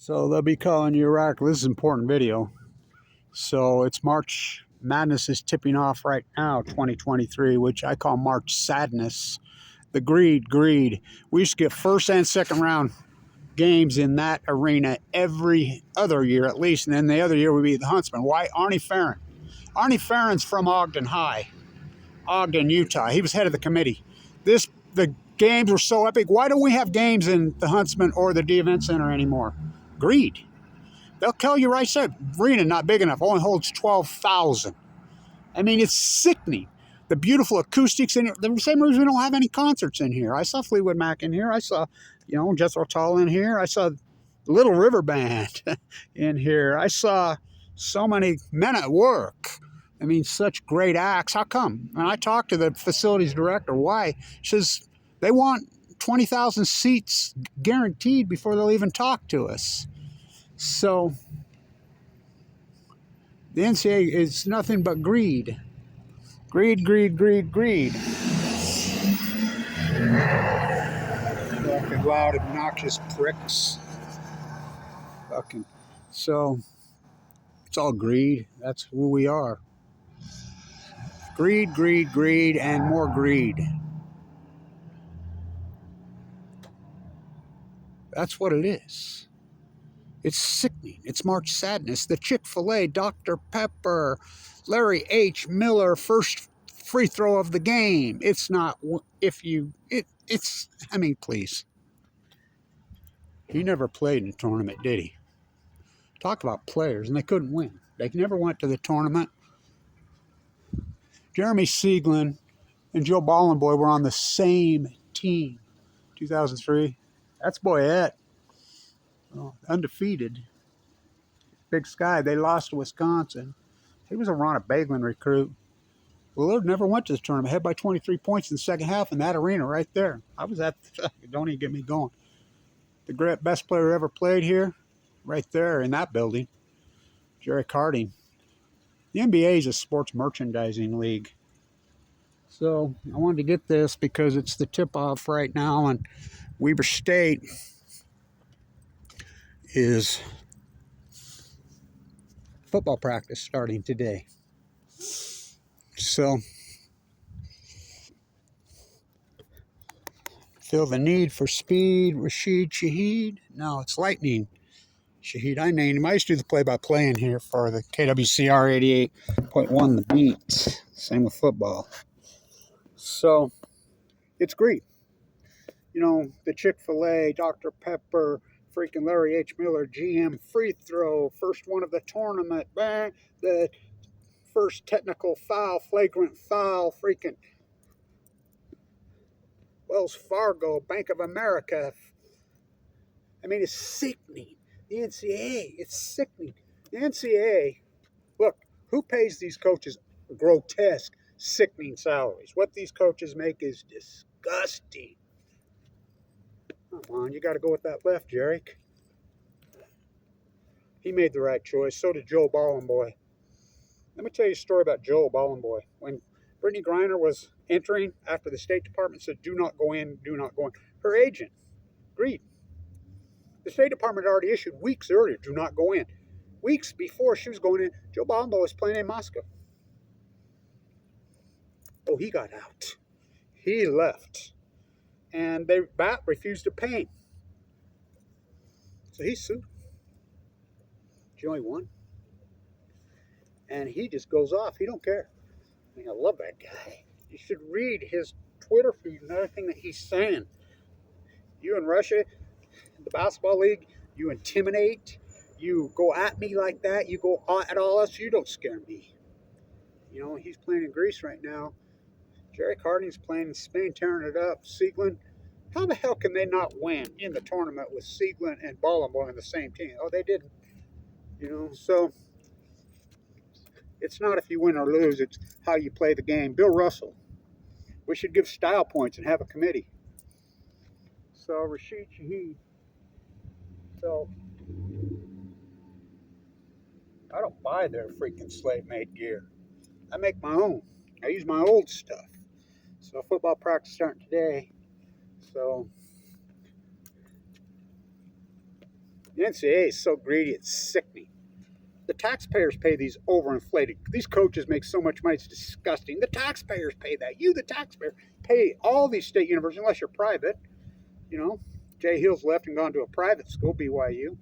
So they'll be calling you Iraq. This is an important video. So it's March Madness is tipping off right now, 2023, which I call March Sadness. The greed. We used to get first and second round games in that arena every other year at least, and then the other year would be the Huntsman. Why? Arnie Farron. Arnie Farron's from Ogden High, Ogden, Utah. He was head of the committee. The games were so epic. Why don't we have games in the Huntsman or the D Event Center anymore? Greed. They'll tell you right there, arena not big enough, only holds 12,000. I mean, it's sickening. The beautiful acoustics in here. The same reason we don't have any concerts in here. I saw Fleetwood Mac in here. I saw, Jethro Tull in here. I saw Little River Band in here. I saw so many Men at Work. I mean, such great acts. How come? And I talked to the facilities director. Why? She says they want 20,000 seats guaranteed before they'll even talk to us. So the NCAA is nothing but greed. Greed. Fucking loud, obnoxious pricks. So it's all greed. That's who we are. Greed, and more greed. That's what it is. It's sickening. It's March Sadness. The Chick-fil-A, Dr. Pepper, Larry H. Miller, first free throw of the game. It's not, I mean, please. He never played in a tournament, did he? Talk about players, and they couldn't win. They never went to the tournament. Jeremy Sieglin and Joe Ballenboy were on the same team. 2003. That's Boyette. Undefeated. Big Sky. They lost to Wisconsin. He was a Ronna Baglin recruit. Willard never went to the tournament. Had by 23 points in the second half in that arena right there. I was at, don't even get me going. The best player ever played here, right there in that building, Jerry Harding. The NBA is a sports merchandising league. So I wanted to get this because it's the tip-off right now, and Weber State is football practice starting today. So feel the need for speed. Rashid Shaheed. No, it's Lightning Shaheed. I named him. I used to do the play-by-play in here for the KWCR 88.1 The Beat. Same with football. So it's great. The Chick-fil-A, Dr. Pepper, freaking Larry H. Miller, GM free throw, first one of the tournament, the first technical foul, flagrant foul, freaking Wells Fargo, Bank of America. I mean, it's sickening. The NCAA, it's sickening. The NCAA, look, who pays these coaches grotesque, sickening salaries? What these coaches make is disgusting. Come on, you got to go with that left, Jarek. He made the right choice. So did Joe Ballenboy. Let me tell you a story about Joe Ballenboy. When Brittany Griner was entering after the State Department said, do not go in, her agent agreed. The State Department had already issued weeks earlier, do not go in. Weeks before she was going in, Joe Ballenboy was playing in Moscow. Oh, he got out. He left. And they refused to pay him. So he sued. Joey won. And he just goes off. He don't care. I mean, I love that guy. You should read his Twitter feed and everything that he's saying. You in Russia, the basketball league, you intimidate. You go at me like that. You go at all us. You don't scare me. He's playing in Greece right now. Jerry Harding's playing in Spain, tearing it up. Sieglin. How the hell can they not win in the tournament with Sieglin and Ballenboy on the same team? Oh, they didn't. So it's not if you win or lose, it's how you play the game. Bill Russell. We should give style points and have a committee. So Rashid Shaheed. So I don't buy their freaking slave-made gear. I make my own. I use my old stuff. So football practice starting today. So The NCAA is so greedy, it's sickening. The taxpayers pay these overinflated. These coaches make so much money, it's disgusting. The taxpayers pay that. You, the taxpayer, pay all these state universities, unless you're private. You know, Jay Hill's left and gone to a private school, BYU.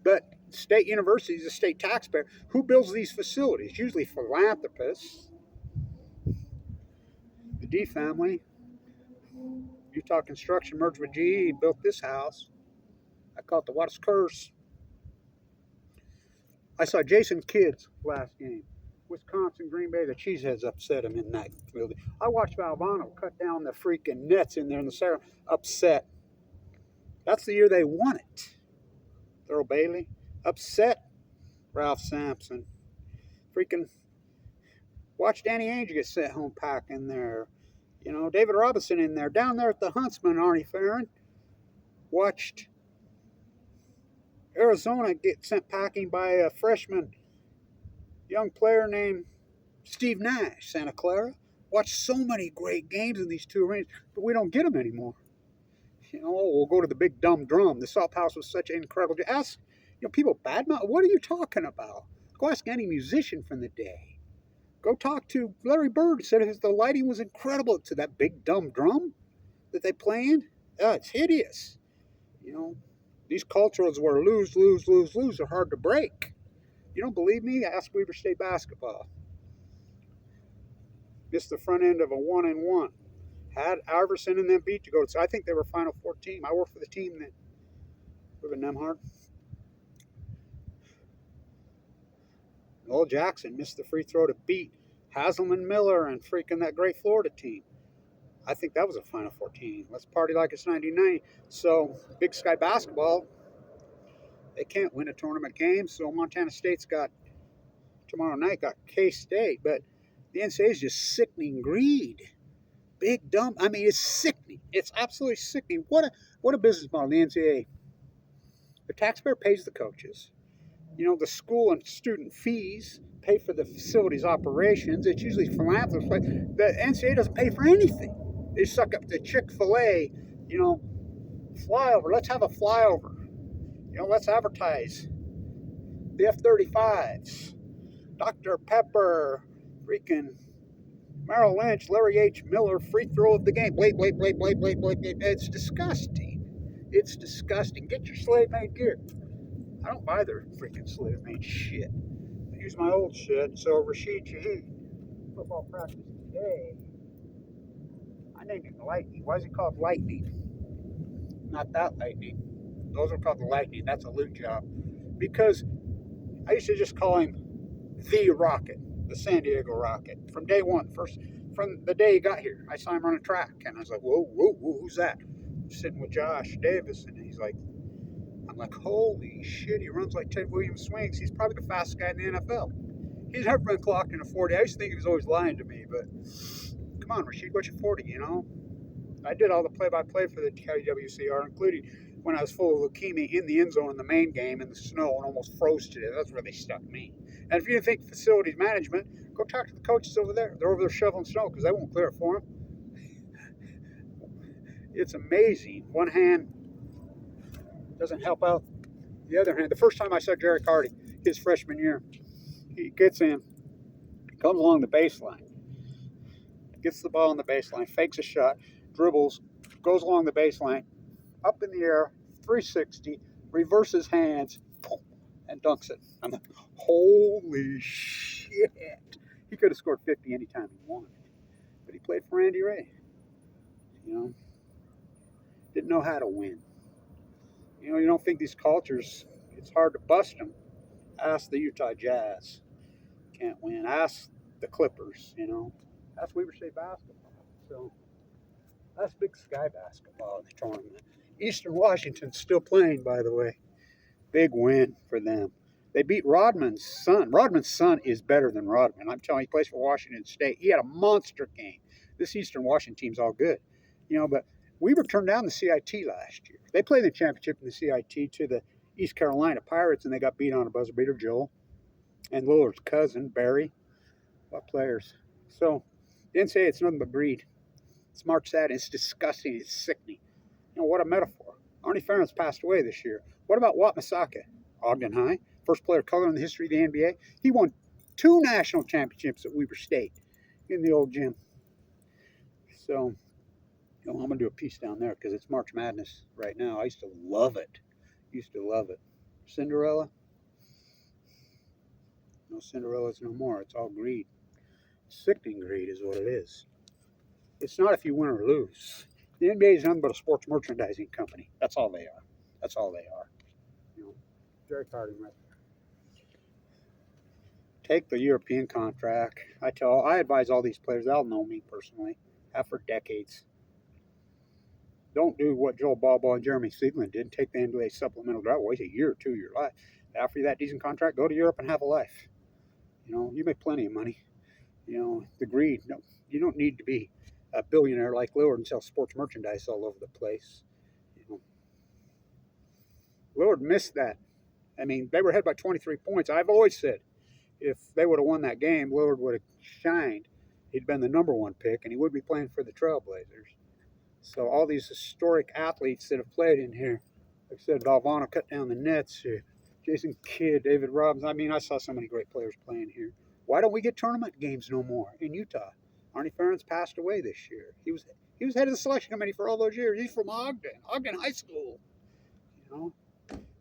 But state universities, the state taxpayer, who builds these facilities? Usually philanthropists. The D family, Utah Construction merged with GE, built this house. I call it the Watts Curse. I saw Jason Kidd's last game. Wisconsin, Green Bay, the Cheeseheads upset him in that building. I watched Valvano cut down the freaking nets in there in the Sarah, upset. That's the year they won it. Earl Bailey, upset Ralph Sampson. Freaking watch Danny Ainge get sent home packing there. You know, David Robinson in there. Down there at the Huntsman, Arnie Farron. Watched Arizona get sent packing by a freshman young player named Steve Nash, Santa Clara. Watched so many great games in these two arenas, but we don't get them anymore. You know, we'll go to the big dumb drum. The Salt House was such an incredible. Ask, people badmouth. What are you talking about? Go ask any musician from the day. Go talk to Larry Bird. Said the lighting was incredible to that big dumb drum that they playing. It's hideous. You know, these cultures where lose are hard to break. You don't believe me? Ask Weber State basketball. Missed the front end of a 1-1. Had Iverson and them beat to go. So I think they were Final Four team. I worked for the team then. Ruben Nemhard. Noel Jackson missed the free throw to beat Haslam Miller and freaking that great Florida team. I think that was a Final Four team. Let's party like it's 1990. So Big Sky basketball, they can't win a tournament game. So Montana State's got tomorrow night got K-State, but the NCAA is just sickening greed. Big dumb. I mean, it's sickening. It's absolutely sickening. What a business model, the NCAA. The taxpayer pays the coaches. You know, the school and student fees pay for the facilities operations. It's usually philanthropists. The NCAA doesn't pay for anything. They suck up the Chick-fil-A, flyover. Let's have a flyover. Let's advertise. The F-35s. Dr. Pepper. Freaking Merrill Lynch, Larry H. Miller, free throw of the game. Blake. It's disgusting. It's disgusting. Get your slave-made gear. I don't buy their freaking slave-made shit. I use my old shit. So Rashid Shaheed, football practice today. I named it Lightning. Why is it called Lightning? Not that Lightning. Those are called the Lightning. That's a loot job. Because I used to just call him the Rocket, the San Diego Rocket. From day one, from the day he got here, I saw him run a track, and I was like, whoa, who's that? I'm sitting with Josh Davis, and he's like, I'm like, holy shit, he runs like Ted Williams swings. He's probably the fastest guy in the NFL. He's never been clocked in a 40. I used to think he was always lying to me, but come on, Rashid, what's your 40, I did all the play-by-play for the KWCR, including when I was full of leukemia in the end zone in the main game in the snow and almost froze to death. That's where they stuck me. And if you didn't think facilities management, go talk to the coaches over there. They're over there shoveling snow because they won't clear it for them. It's amazing. One hand doesn't help out the other hand. The first time I saw Jerry Hardy, his freshman year, he gets in, comes along the baseline, gets the ball on the baseline, fakes a shot, dribbles, goes along the baseline, up in the air, 360, reverses hands, and dunks it. I'm like, holy shit. He could have scored 50 anytime he wanted. But he played for Andy Ray. Didn't know how to win. You don't think these cultures, it's hard to bust them. Ask the Utah Jazz. Can't win. Ask the Clippers, Ask Weber State basketball. So that's Big Sky basketball in the tournament. Eastern Washington's still playing, by the way. Big win for them. They beat Rodman's son. Rodman's son is better than Rodman. I'm telling you, he plays for Washington State. He had a monster game. This Eastern Washington team's all good. But we were turned down the CIT last year. They played the championship in the CIT to the East Carolina Pirates, and they got beat on a buzzer beater, Joel. And Lillard's cousin, Barry. What players? So, the NCAA, it's nothing but greed. It's March Sadness. It's disgusting. It's sickening. What a metaphor. Arnie Ferentz passed away this year. What about Wat Masaka? Ogden High, first player of color in the history of the NBA. He won 2 national championships at Weber State in the old gym. So, I'm going to do a piece down there because it's March Madness right now. I used to love it. Cinderella? No Cinderellas no more. It's all greed. Sickening greed is what it is. It's not if you win or lose. The NBA is nothing but a sports merchandising company. That's all they are. That's all they are. Jerry Carding right there. Take the European contract. I advise all these players. They'll know me personally. Have for decades. Don't do what Joel Baba and Jeremy Siegland did. Take the NBA supplemental draft. Waste a year or 2 of your life. After that decent contract, go to Europe and have a life. You make plenty of money. The greed. No, you don't need to be a billionaire like Lillard and sell sports merchandise all over the place. Lillard missed that. I mean, they were ahead by 23 points. I've always said if they would have won that game, Lillard would have shined. He'd been the #1 pick, and he would be playing for the Trailblazers. So all these historic athletes that have played in here, like I said, Valvano cut down the nets, Jason Kidd, David Robbins. I mean, I saw so many great players playing here. Why don't we get tournament games no more in Utah? Arnie Ferentz passed away this year. He was head of the selection committee for all those years. He's from Ogden High School.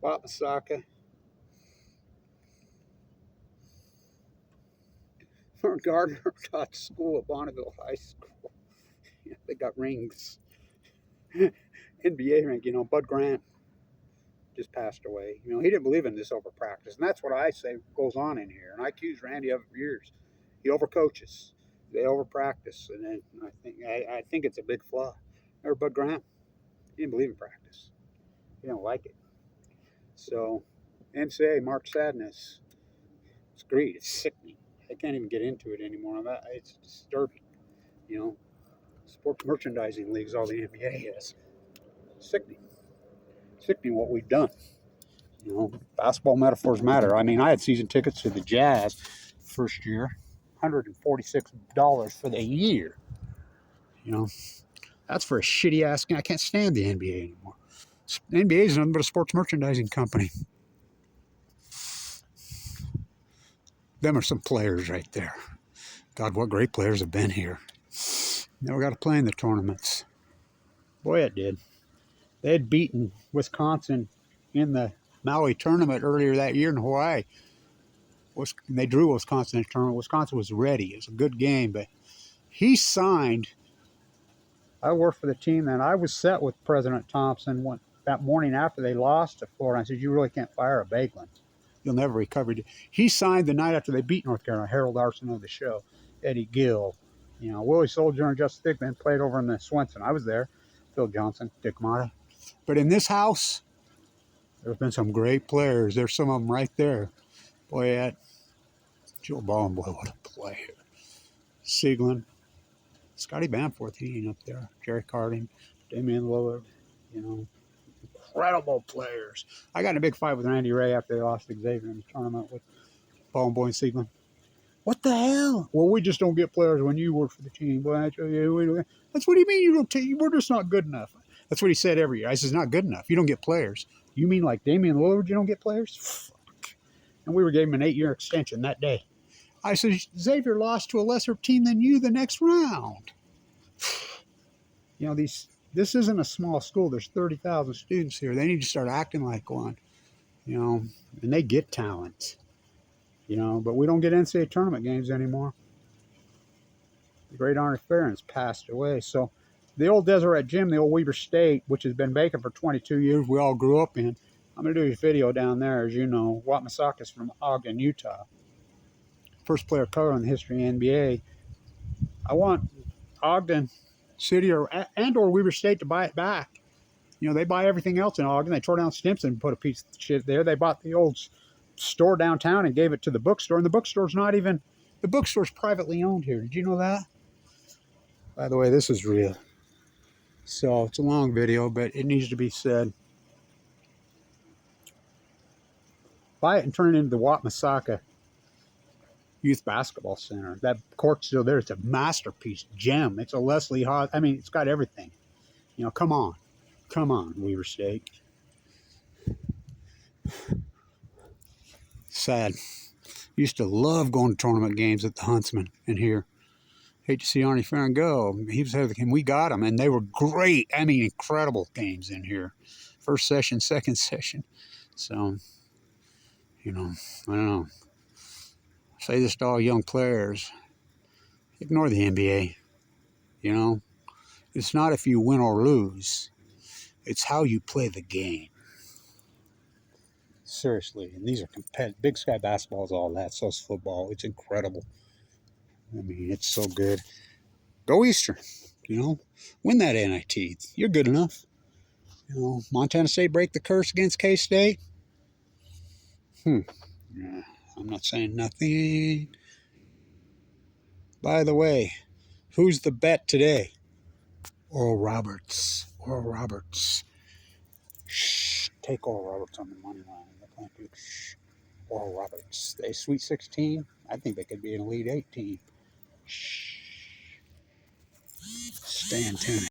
Wat Masaka. Vern Gardner taught school at Bonneville High School. They got rings. NBA ring, Bud Grant just passed away. He didn't believe in this over practice. And that's what I say goes on in here. And I accused Randy of it for years. He overcoaches. They over practice. And then I think it's a big flaw. Remember Bud Grant? He didn't believe in practice. He didn't like it. So NCAA, March Sadness. It's greed. It's sickening. I can't even get into it anymore. It's disturbing. Sports merchandising leagues, all the NBA is. Sickening. Sickening what we've done. Basketball metaphors matter. I mean, I had season tickets to the Jazz first year, $146 for the year. That's for a shitty ass game. I can't stand the NBA anymore. The NBA is nothing but a sports merchandising company. Them are some players right there. God, what great players have been here. Never got to play in the tournaments. Boy, it did. They had beaten Wisconsin in the Maui tournament earlier that year in Hawaii. They drew Wisconsin in the tournament. Wisconsin was ready. It was a good game, but he signed. I worked for the team then. I was set with President Thompson that morning after they lost to Florida. I said, you really can't fire a Bagelin. You'll never recover. He signed the night after they beat North Carolina. Harold Arson of the show. Eddie Gill. Willie Soldier and Justin Thigpen played over in the Swenson. I was there. Phil Johnson, Dick Mata. But in this house, there's been some great players. There's some of them right there. Boy, Joe Ballin, boy, what a player. Sieglin, Scotty Bamforth, he ain't up there. Jerry Carding, Damian Lillard, incredible players. I got in a big fight with Randy Ray after they lost to Xavier in the tournament with Ballin, boy, and Sieglin. What the hell? Well, we just don't get players when you work for the team. Well, that's what do you mean you don't take? We're just not good enough. That's what he said every year. I said, not good enough. You don't get players. You mean like Damian Lillard, you don't get players? Fuck. And we were giving him an 8-year extension that day. I said, Xavier lost to a lesser team than you the next round. This isn't a small school. There's 30,000 students here. They need to start acting like one. And they get talent. But we don't get NCAA tournament games anymore. The great Arnie Ferentz passed away. So the old Deseret Gym, the old Weber State, which has been vacant for 22 years, we all grew up in. I'm going to do a video down there, as you know. Wat Masaka's from Ogden, Utah. First player of color in the history of the NBA. I want Ogden City or Weber State to buy it back. They buy everything else in Ogden. They tore down Stimson and put a piece of shit there. They bought the old store downtown and gave it to the bookstore, and the bookstore's privately owned here. Did you know that? By the way, this is real. So it's a long video, but it needs to be said. Buy it and turn it into the Wat Masaka Youth Basketball Center. That court's still there. It's a masterpiece gem. It's a Leslie Haas. I mean, it's got everything. Come on. Come on, Weaver State. Sad. Used to love going to tournament games at the Huntsman in here. Hate to see Arnie Farron go. He was and we got them, and they were great. I mean, incredible games in here. First session, second session. So, you know, I don't know. Say this to all young players. Ignore the NBA. You know, it's not if you win or lose. It's how you play the game. Seriously, and these are competitive. Big Sky basketball is all that. So is football. It's incredible. I mean, it's so good. Go Eastern. You know, win that NIT. You're good enough. You know, Montana State break the curse against K-State. Yeah, I'm not saying nothing. By the way, who's the bet today? Oral Roberts. Oral Roberts. Shh. Take Oral Roberts on the money line. Shh. Oral Roberts. They Sweet 16. I think they could be an Elite 18. Shh. Stay in tune.